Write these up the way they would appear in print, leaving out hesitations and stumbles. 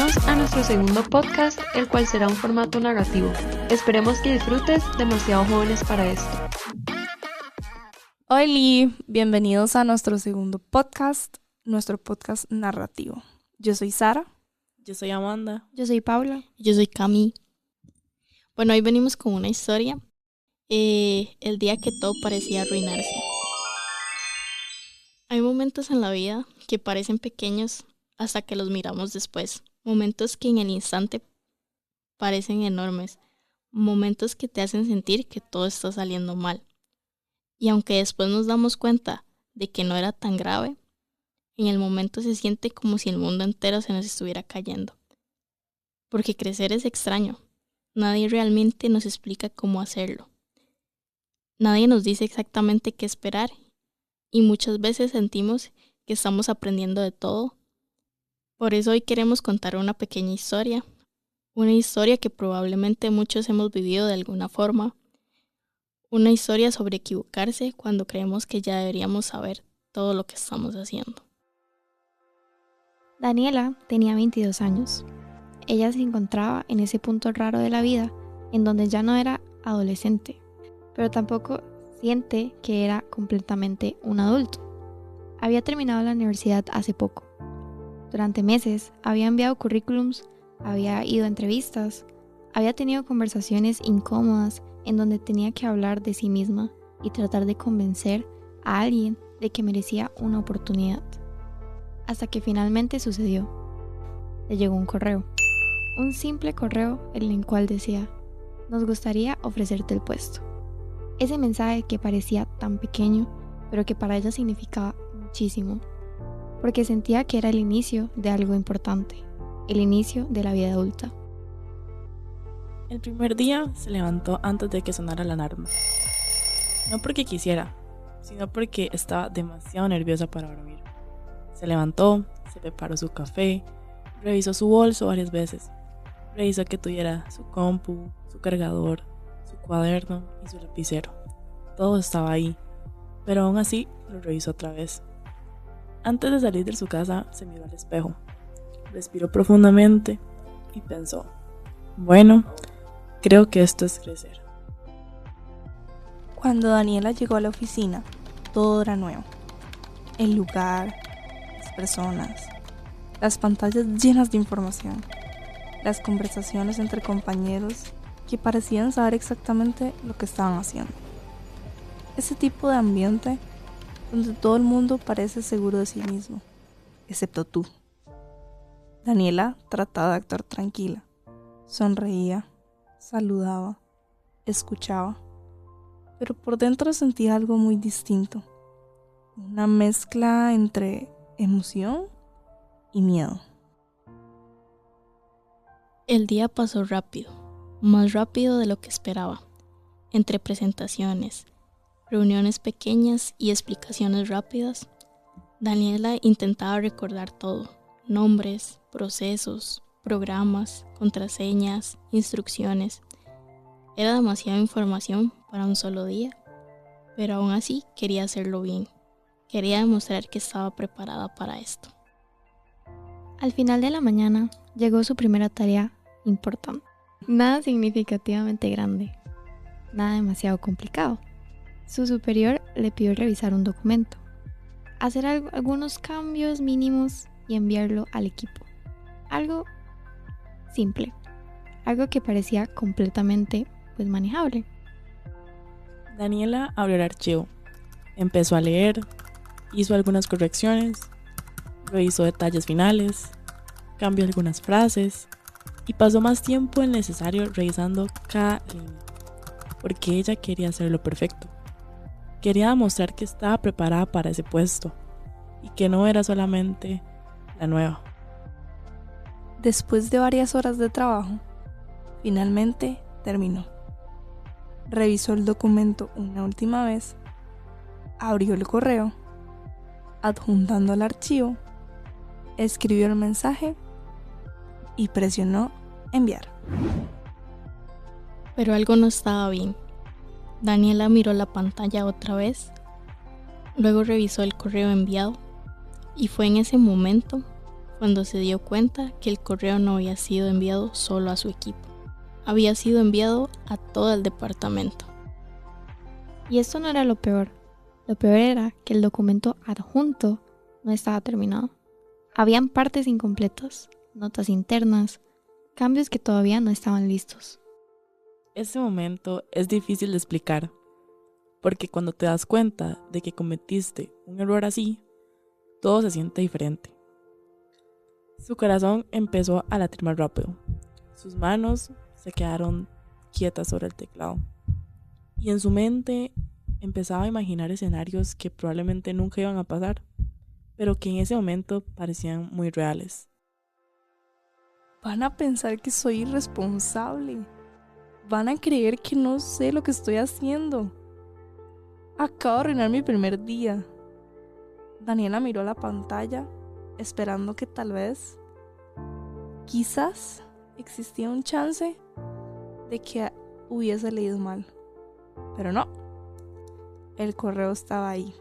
Bienvenidos a nuestro segundo podcast, el cual será un formato narrativo. Esperemos que disfrutes, demasiado jóvenes para esto. Hola, bienvenidos a nuestro segundo podcast, nuestro podcast narrativo. Yo soy Sara. Yo soy Amanda. Yo soy Paula. Yo soy Cami. Bueno, hoy venimos con una historia. El día que todo parecía arruinarse. Hay momentos en la vida que parecen pequeños hasta que los miramos después. Momentos que en el instante parecen enormes. Momentos que te hacen sentir que todo está saliendo mal. Y aunque después nos damos cuenta de que no era tan grave, en el momento se siente como si el mundo entero se nos estuviera cayendo. Porque crecer es extraño. Nadie realmente nos explica cómo hacerlo. Nadie nos dice exactamente qué esperar y muchas veces sentimos que estamos aprendiendo de todo. Por eso hoy queremos contar una pequeña historia. Una historia que probablemente muchos hemos vivido de alguna forma. Una historia sobre equivocarse cuando creemos que ya deberíamos saber todo lo que estamos haciendo. Daniela tenía 22 años. Ella se encontraba en ese punto raro de la vida en donde ya no era adolescente, pero tampoco siente que era completamente un adulto. Había terminado la universidad hace poco. Durante meses había enviado currículums, había ido a entrevistas, había tenido conversaciones incómodas en donde tenía que hablar de sí misma y tratar de convencer a alguien de que merecía una oportunidad. Hasta que finalmente sucedió. Le llegó un correo. Un simple correo en el cual decía: nos gustaría ofrecerte el puesto. Ese mensaje que parecía tan pequeño, pero que para ella significaba muchísimo, porque sentía que era el inicio de algo importante, el inicio de la vida adulta. El primer día se levantó antes de que sonara la alarma. No porque quisiera, sino porque estaba demasiado nerviosa para dormir. Se levantó, se preparó su café, revisó su bolso varias veces. Revisó que tuviera su compu, su cargador, su cuaderno y su lapicero. Todo estaba ahí, pero aún así lo revisó otra vez. Antes de salir de su casa se miró al espejo, respiró profundamente y pensó: bueno, creo que esto es crecer. Cuando Daniela llegó a la oficina, todo era nuevo. El lugar, las personas, las pantallas llenas de información, las conversaciones entre compañeros que parecían saber exactamente lo que estaban haciendo. Ese tipo de ambiente donde todo el mundo parece seguro de sí mismo, excepto tú. Daniela trataba de actuar tranquila, sonreía, saludaba, escuchaba, pero por dentro sentía algo muy distinto, una mezcla entre emoción y miedo. El día pasó rápido, más rápido de lo que esperaba. Entre presentaciones, reuniones pequeñas y explicaciones rápidas, Daniela intentaba recordar todo: nombres, procesos, programas, contraseñas, instrucciones. Era demasiada información para un solo día, pero aún así quería hacerlo bien. Quería demostrar que estaba preparada para esto. Al final de la mañana llegó su primera tarea importante. Nada significativamente grande, nada demasiado complicado. Su superior le pidió revisar un documento, hacer algunos cambios mínimos y enviarlo al equipo. Algo simple, algo que parecía completamente manejable. Daniela abrió el archivo, empezó a leer, hizo algunas correcciones, revisó detalles finales, cambió algunas frases y pasó más tiempo del necesario revisando cada línea, porque ella quería hacerlo perfecto. Quería demostrar que estaba preparada para ese puesto y que no era solamente la nueva. Después de varias horas de trabajo, finalmente terminó. Revisó el documento una última vez, abrió el correo, adjuntando al archivo, escribió el mensaje y presionó enviar. Pero algo no estaba bien. Daniela miró la pantalla otra vez, luego revisó el correo enviado y fue en ese momento cuando se dio cuenta que el correo no había sido enviado solo a su equipo, había sido enviado a todo el departamento. Y esto no era lo peor. Lo peor era que el documento adjunto no estaba terminado. Habían partes incompletas, notas internas, cambios que todavía no estaban listos. Ese momento es difícil de explicar, porque cuando te das cuenta de que cometiste un error así, todo se siente diferente. Su corazón empezó a latir más rápido. Sus manos se quedaron quietas sobre el teclado. Y en su mente empezaba a imaginar escenarios que probablemente nunca iban a pasar, pero que en ese momento parecían muy reales. Van a pensar que soy irresponsable. Van a creer que no sé lo que estoy haciendo. Acabo de arruinar mi primer día. Daniela miró la pantalla, esperando que tal vez, quizás, existía un chance de que hubiese leído mal. Pero no. El correo estaba ahí.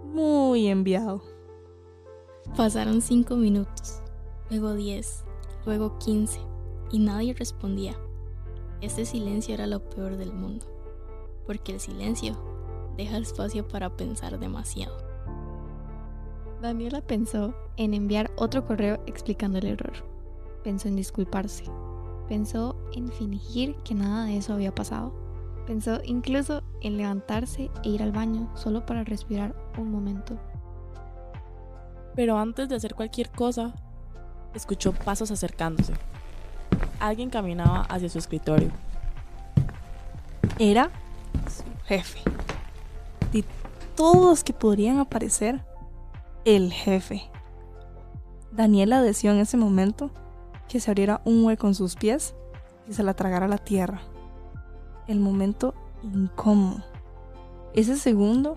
Muy enviado. Pasaron 5 minutos, luego 10, luego 15, y nadie respondía. Ese silencio era lo peor del mundo, porque el silencio deja espacio para pensar demasiado. Daniela pensó en enviar otro correo explicando el error. Pensó en disculparse. Pensó en fingir que nada de eso había pasado. Pensó incluso en levantarse e ir al baño solo para respirar un momento. Pero antes de hacer cualquier cosa, escuchó pasos acercándose. Alguien caminaba hacia su escritorio. Era su jefe. De todos los que podrían aparecer, el jefe. Daniela deseó en ese momento que se abriera un hueco en sus pies y se la tragara la tierra. El momento incómodo. Ese segundo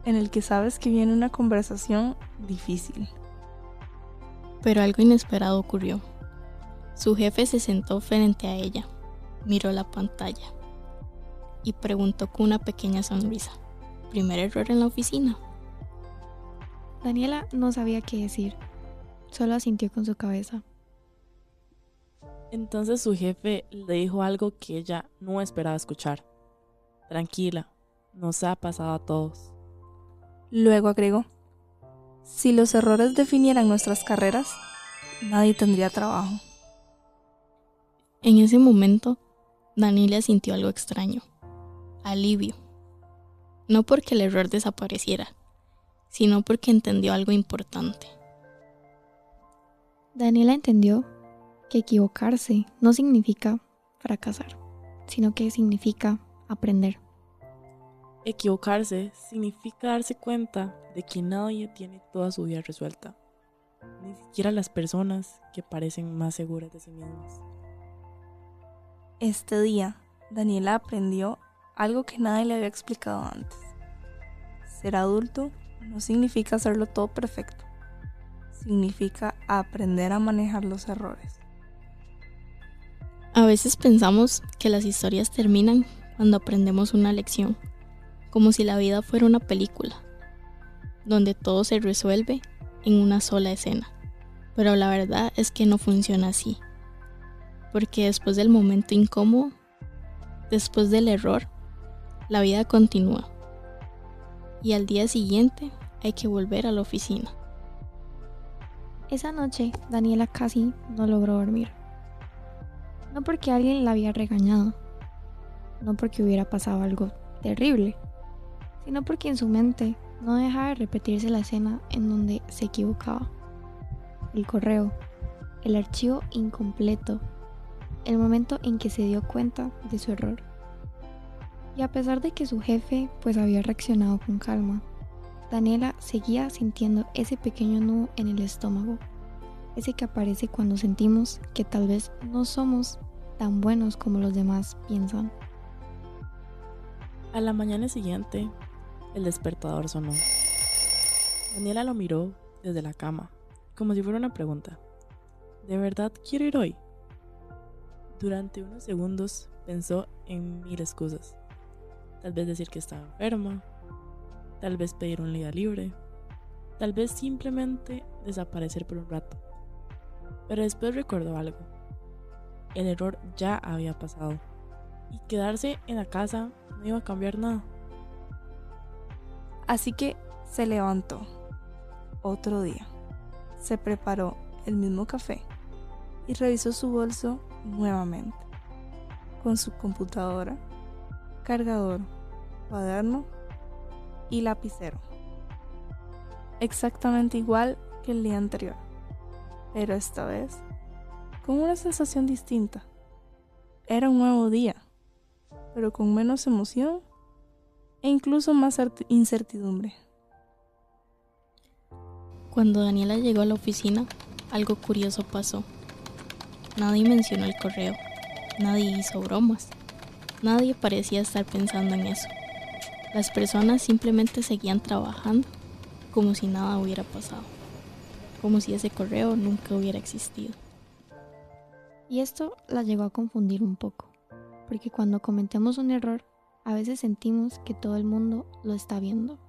en el que sabes que viene una conversación difícil. Pero algo inesperado ocurrió. Su jefe se sentó frente a ella, miró la pantalla y preguntó con una pequeña sonrisa: ¿primer error en la oficina? Daniela no sabía qué decir, solo asintió con su cabeza. Entonces su jefe le dijo algo que ella no esperaba escuchar. Tranquila, nos ha pasado a todos. Luego agregó: si los errores definieran nuestras carreras, nadie tendría trabajo. En ese momento, Daniela sintió algo extraño, alivio. No porque el error desapareciera, sino porque entendió algo importante. Daniela entendió que equivocarse no significa fracasar, sino que significa aprender. Equivocarse significa darse cuenta de que nadie tiene toda su vida resuelta, ni siquiera las personas que parecen más seguras de sí mismas. Este día, Daniela aprendió algo que nadie le había explicado antes. Ser adulto no significa hacerlo todo perfecto. Significa aprender a manejar los errores. A veces pensamos que las historias terminan cuando aprendemos una lección, como si la vida fuera una película, donde todo se resuelve en una sola escena. Pero la verdad es que no funciona así, porque después del momento incómodo, después del error, la vida continúa. Y al día siguiente hay que volver a la oficina. Esa noche, Daniela casi no logró dormir. No porque alguien la había regañado, no porque hubiera pasado algo terrible, sino porque en su mente no dejaba de repetirse la escena en donde se equivocaba. El correo, el archivo incompleto, el momento en que se dio cuenta de su error. Y a pesar de que su jefe pues había reaccionado con calma, Daniela seguía sintiendo ese pequeño nudo en el estómago, ese que aparece cuando sentimos que tal vez no somos tan buenos como los demás piensan. A la mañana siguiente, el despertador sonó. Daniela lo miró desde la cama, como si fuera una pregunta. ¿De verdad quiero ir hoy? Durante unos segundos pensó en mil excusas. Tal vez decir que estaba enferma, tal vez pedir un día libre, Tal vez simplemente desaparecer por un rato. Pero después recordó algo. El error ya había pasado. Y quedarse en la casa no iba a cambiar nada. Así que se levantó. Otro día. Se preparó el mismo café y revisó su bolso nuevamente. Con su computadora, cargador, cuaderno y lapicero. Exactamente igual que el día anterior. Pero esta vez con una sensación distinta. Era un nuevo día, pero con menos emoción e incluso más incertidumbre. Cuando Daniela llegó a la oficina, algo curioso pasó. Nadie mencionó el correo, nadie hizo bromas, nadie parecía estar pensando en eso. Las personas simplemente seguían trabajando como si nada hubiera pasado, como si ese correo nunca hubiera existido. Y esto la llegó a confundir un poco, porque cuando cometemos un error, a veces sentimos que todo el mundo lo está viendo,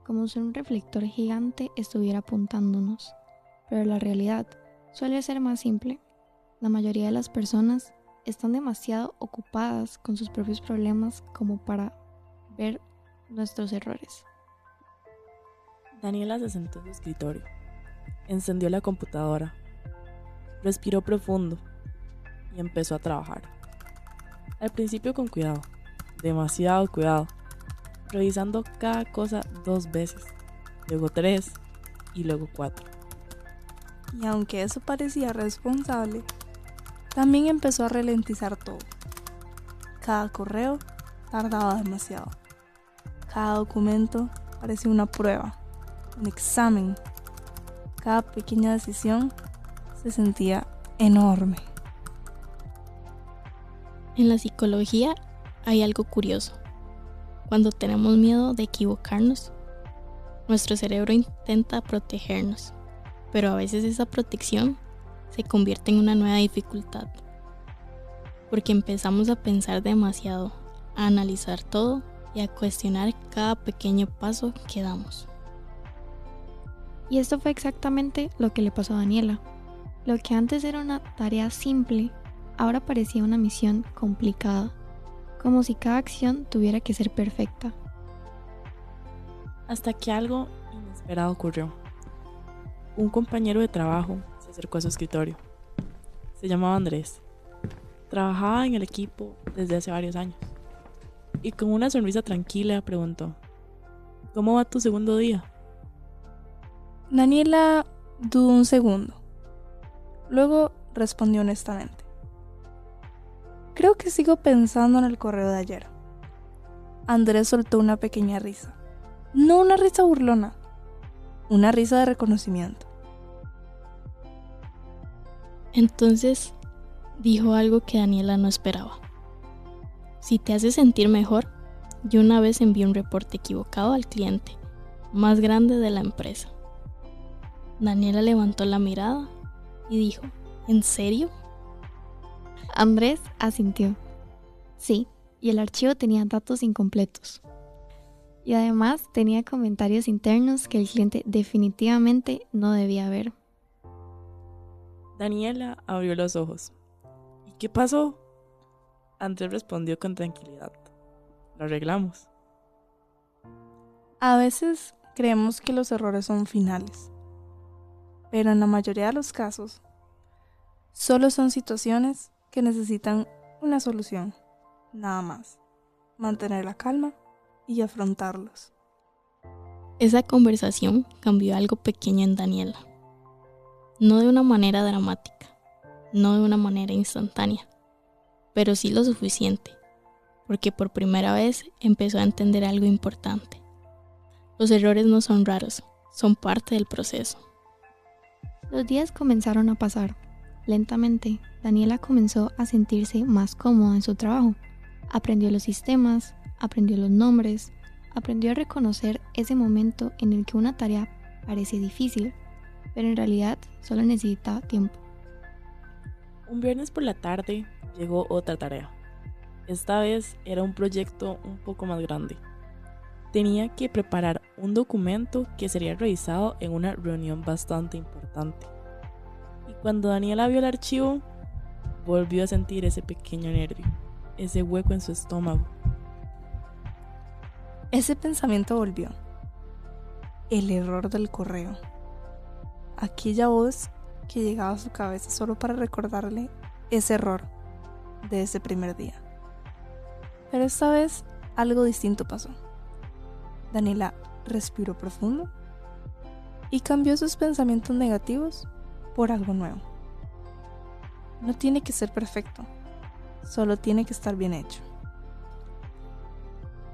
como si un reflector gigante estuviera apuntándonos. Pero la realidad suele ser más simple. La mayoría de las personas están demasiado ocupadas con sus propios problemas como para ver nuestros errores. Daniela se sentó en su escritorio, encendió la computadora, respiró profundo y empezó a trabajar. Al principio con cuidado, demasiado cuidado, revisando cada cosa 2 veces, luego 3 y luego 4. Y aunque eso parecía responsable, también empezó a ralentizar todo. Cada correo tardaba demasiado. Cada documento parecía una prueba, un examen. Cada pequeña decisión se sentía enorme. En la psicología hay algo curioso. Cuando tenemos miedo de equivocarnos, nuestro cerebro intenta protegernos, pero a veces esa protección se convierte en una nueva dificultad, porque empezamos a pensar demasiado, a analizar todo y a cuestionar cada pequeño paso que damos. Y esto fue exactamente lo que le pasó a Daniela. Lo que antes era una tarea simple, ahora parecía una misión complicada, como si cada acción tuviera que ser perfecta. Hasta que algo inesperado ocurrió. Un compañero de trabajo se acercó a su escritorio. Se llamaba Andrés. Trabajaba en el equipo desde hace varios años. Y con una sonrisa tranquila preguntó: ¿Cómo va tu segundo día? Daniela dudó un segundo. Luego respondió honestamente: creo que sigo pensando en el correo de ayer. Andrés soltó una pequeña risa. No una risa burlona, una risa de reconocimiento. Entonces dijo algo que Daniela no esperaba. Si te hace sentir mejor, yo una vez envié un reporte equivocado al cliente más grande de la empresa. Daniela levantó la mirada y dijo: ¿En serio? Andrés asintió. Sí, y el archivo tenía datos incompletos. Y además tenía comentarios internos que el cliente definitivamente no debía ver. Daniela abrió los ojos. ¿Y qué pasó? Andrés respondió con tranquilidad: Lo arreglamos. A veces creemos que los errores son finales, pero en la mayoría de los casos solo son situaciones que necesitan una solución, nada más. Mantener la calma y afrontarlos. Esa conversación cambió algo pequeño en Daniela. No de una manera dramática, no de una manera instantánea, pero sí lo suficiente, porque por primera vez empezó a entender algo importante. Los errores no son raros, son parte del proceso. Los días comenzaron a pasar. Lentamente, Daniela comenzó a sentirse más cómoda en su trabajo. Aprendió los sistemas, aprendió los nombres, aprendió a reconocer ese momento en el que una tarea parece difícil, pero en realidad solo necesitaba tiempo. Un viernes por la tarde llegó otra tarea. Esta vez era un proyecto un poco más grande. Tenía que preparar un documento que sería revisado en una reunión bastante importante. Y cuando Daniela vio el archivo, volvió a sentir ese pequeño nervio, ese hueco en su estómago. Ese pensamiento volvió. El error del correo. Aquella voz que llegaba a su cabeza solo para recordarle ese error de ese primer día. Pero esta vez algo distinto pasó. Daniela respiró profundo y cambió sus pensamientos negativos por algo nuevo. No tiene que ser perfecto, solo tiene que estar bien hecho.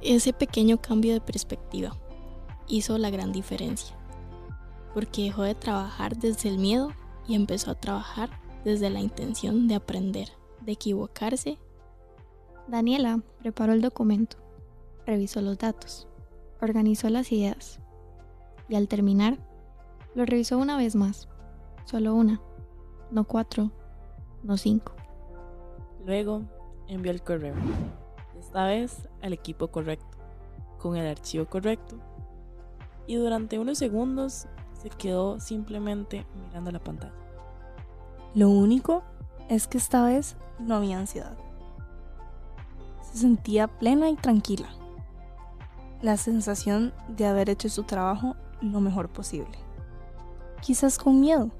Ese pequeño cambio de perspectiva hizo la gran diferencia, porque dejó de trabajar desde el miedo y empezó a trabajar desde la intención de aprender, de equivocarse. Daniela preparó el documento, revisó los datos, organizó las ideas y al terminar, lo revisó una vez más, solo una, no 4, no 5. Luego envió el correo, esta vez al equipo correcto, con el archivo correcto, y durante unos segundos se quedó simplemente mirando la pantalla. Lo único es que esta vez no había ansiedad. Se sentía plena y tranquila. La sensación de haber hecho su trabajo lo mejor posible. Quizás con miedo,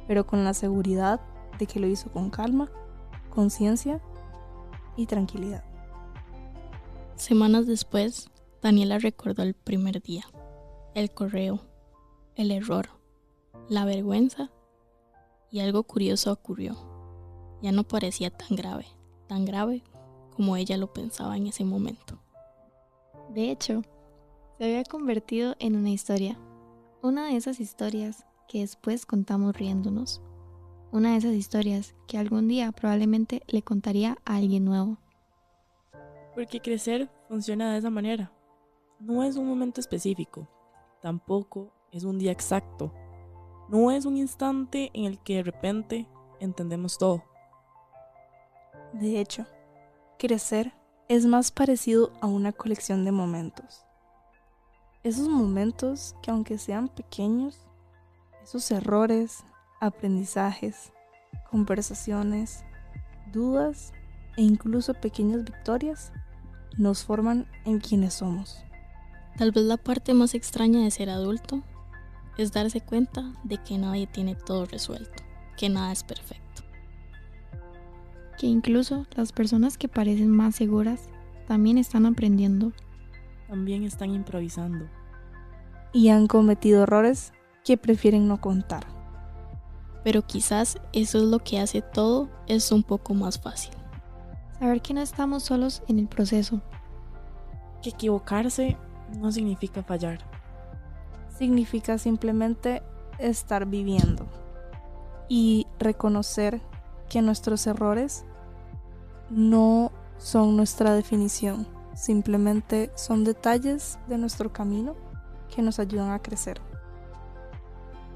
pero con la seguridad de que lo hizo con calma, conciencia y tranquilidad. Semanas después, Daniela recordó el primer día, el correo, el error, la vergüenza, y algo curioso ocurrió. Ya no parecía tan grave como ella lo pensaba en ese momento. De hecho, se había convertido en una historia. Una de esas historias que después contamos riéndonos. Una de esas historias que algún día probablemente le contaría a alguien nuevo. Porque crecer funciona de esa manera. No es un momento específico, tampoco es un día exacto. No es un instante en el que de repente entendemos todo. De hecho, crecer es más parecido a una colección de momentos. Esos momentos que aunque sean pequeños, esos errores, aprendizajes, conversaciones, dudas e incluso pequeñas victorias nos forman en quienes somos. Tal vez la parte más extraña de ser adulto es darse cuenta de que nadie tiene todo resuelto, que nada es perfecto. Que incluso las personas que parecen más seguras también están aprendiendo. También están improvisando. Y han cometido errores que prefieren no contar. Pero quizás eso es lo que hace todo es un poco más fácil. Saber que no estamos solos en el proceso. Que equivocarse no significa fallar. Significa simplemente estar viviendo y reconocer que nuestros errores no son nuestra definición, simplemente son detalles de nuestro camino que nos ayudan a crecer.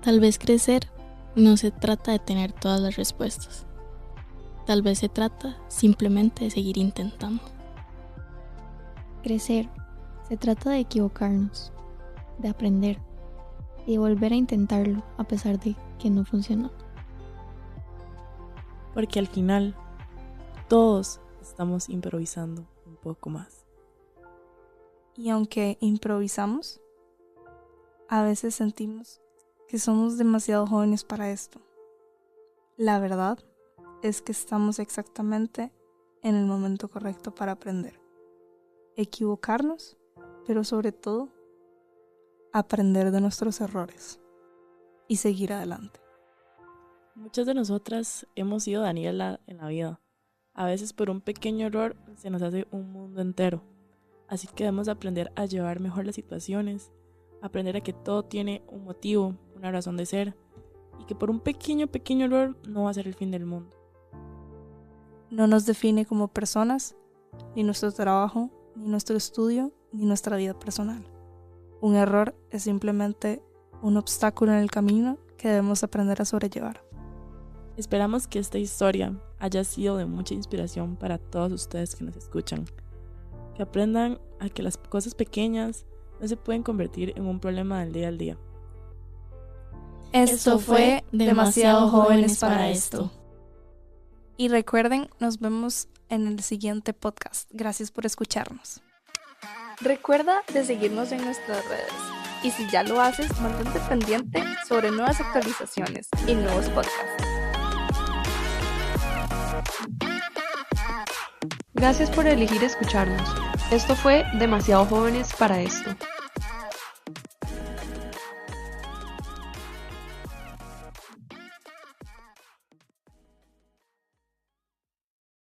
Tal vez crecer no se trata de tener todas las respuestas. Tal vez se trata simplemente de seguir intentando. Crecer se trata de equivocarnos, de aprender y de volver a intentarlo a pesar de que no funcionó. Porque al final todos estamos improvisando un poco más. Y aunque improvisamos, a veces sentimos que somos demasiado jóvenes para esto. La verdad es que estamos exactamente en el momento correcto para aprender. Equivocarnos, pero sobre todo, aprender de nuestros errores y seguir adelante. Muchas de nosotras hemos sido Daniela en la vida. A veces por un pequeño error se nos hace un mundo entero. Así que debemos aprender a llevar mejor las situaciones, aprender a que todo tiene un motivo, una razón de ser, y que por un pequeño error no va a ser el fin del mundo. No nos define como personas, ni nuestro trabajo, ni nuestro estudio, ni nuestra vida personal. Un error es simplemente un obstáculo en el camino que debemos aprender a sobrellevar. Esperamos que esta historia haya sido de mucha inspiración para todos ustedes que nos escuchan. Que aprendan a que las cosas pequeñas no se pueden convertir en un problema del día al día. Esto fue Demasiado Jóvenes para Esto. Y recuerden, nos vemos en el siguiente podcast. Gracias por escucharnos. Recuerda de seguirnos en nuestras redes. Y si ya lo haces, mantente pendiente sobre nuevas actualizaciones y nuevos podcasts. Gracias por elegir escucharnos. Esto fue Demasiado Jóvenes para Esto.